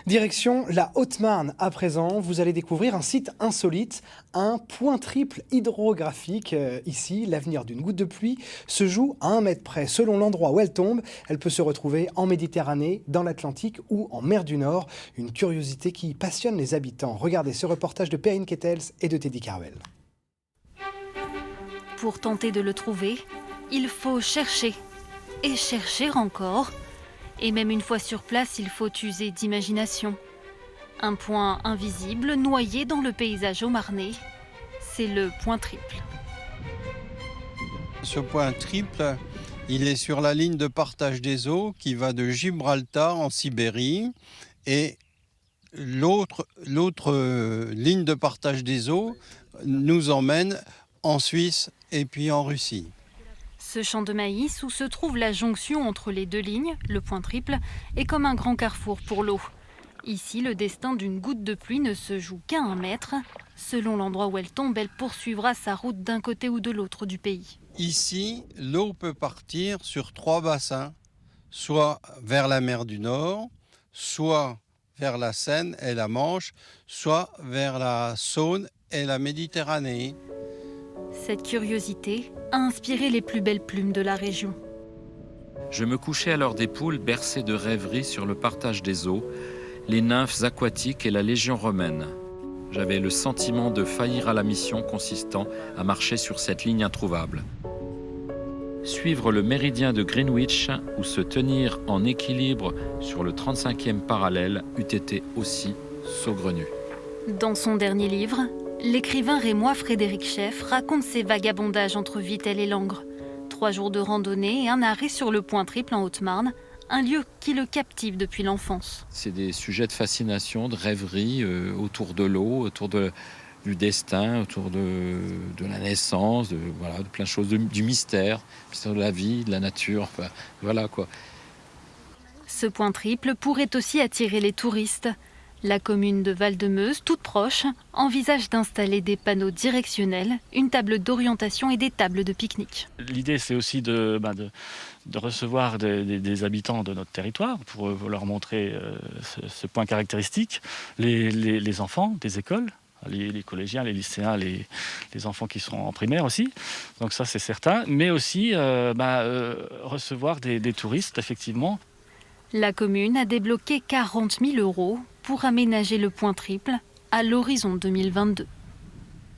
Direction la Haute-Marne à présent, vous allez découvrir un site insolite, un point triple hydrographique. Ici, l'avenir d'une goutte de pluie se joue à 1 mètre près. Selon l'endroit où elle tombe, elle peut se retrouver en Méditerranée, dans l'Atlantique ou en mer du Nord. Une curiosité qui passionne les habitants. Regardez ce reportage de Perrine Kettels et de Teddy Carvel. Pour tenter de le trouver, il faut chercher et chercher encore. Et même une fois sur place, il faut user d'imagination. Un point invisible noyé dans le paysage haut-marnais, c'est le point triple. Ce point triple, il est sur la ligne de partage des eaux qui va de Gibraltar en Sibérie et l'autre ligne de partage des eaux nous emmène en Suisse et puis en Russie. Ce champ de maïs où se trouve la jonction entre les deux lignes, le point triple, est comme un grand carrefour pour l'eau. Ici, le destin d'une goutte de pluie ne se joue qu'à 1 mètre. Selon l'endroit où elle tombe, elle poursuivra sa route d'un côté ou de l'autre du pays. Ici, l'eau peut partir sur 3 bassins, soit vers la mer du Nord, soit vers la Seine et la Manche, soit vers la Saône et la Méditerranée. Cette curiosité a inspiré les plus belles plumes de la région. Je me couchais à l'heure des poules, bercé de rêveries sur le partage des eaux, les nymphes aquatiques et la légion romaine. J'avais le sentiment de faillir à la mission consistant à marcher sur cette ligne introuvable. Suivre le méridien de Greenwich ou se tenir en équilibre sur le 35e parallèle eût été aussi saugrenu. Dans son dernier livre, l'écrivain rémois Frédéric Chef raconte ses vagabondages entre Vittel et Langres. 3 jours de randonnée et un arrêt sur le point triple en Haute-Marne, un lieu qui le captive depuis l'enfance. C'est des sujets de fascination, de rêverie autour de l'eau, autour du destin, autour de la naissance, de plein de choses, du mystère de la vie, de la nature, voilà quoi. Ce point triple pourrait aussi attirer les touristes. La commune de Val-de-Meuse, toute proche, envisage d'installer des panneaux directionnels, une table d'orientation et des tables de pique-nique. L'idée, c'est aussi de recevoir des habitants de notre territoire pour leur montrer ce point caractéristique. Les enfants des écoles, les collégiens, les lycéens, les enfants qui sont en primaire aussi. Donc ça, c'est certain. Mais aussi recevoir des touristes, effectivement. La commune a débloqué 40 000 € pour aménager le point triple à l'horizon 2022.